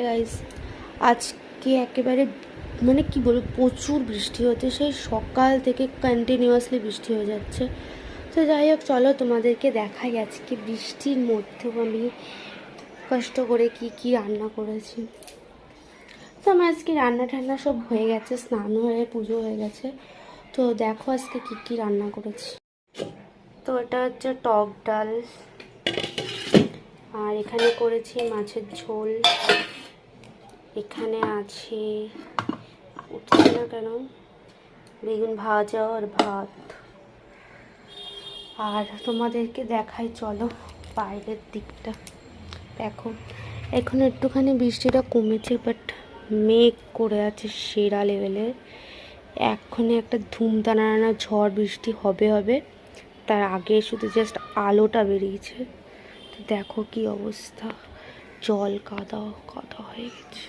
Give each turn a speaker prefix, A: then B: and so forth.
A: Guys, আজকে একেবারে মানে কি বলবো, প্রচুর বৃষ্টি হচ্ছে। সেই সকাল থেকে কন্টিনিউয়াসলি বৃষ্টি হয়ে যাচ্ছে। তো যাই হোক, চলো তোমাদেরকে দেখাই আজকে বৃষ্টির মধ্যেও আমি কষ্ট করে কি কি রান্না করেছি। তো আমার আজকে রান্না টান্না সব হয়ে গেছে, স্নান হয়ে পুজো হয়ে গেছে। তো দেখো আজকে কি কি রান্না করেছি। তো এটা হচ্ছে টক ডাল, আর এখানে করেছি মাছের ঝোল, এখানে আছে উঠছে না কেন বেগুন ভাজা আর ভাত। আর তোমাদেরকে দেখাই চলো বাইরের দিকটা। দেখো এখন একটুখানি বৃষ্টিটা কমেছে, বাট মেঘ করে আছে সেরা লেভেলের। এক্ষুনি একটা ধুমধানানা ঝড় বৃষ্টি হবে। তার আগে শুধু জাস্ট আলোটা বেরিয়েছে। তো দেখো কি অবস্থা, জল কাদা কাদা হয়ে গেছে।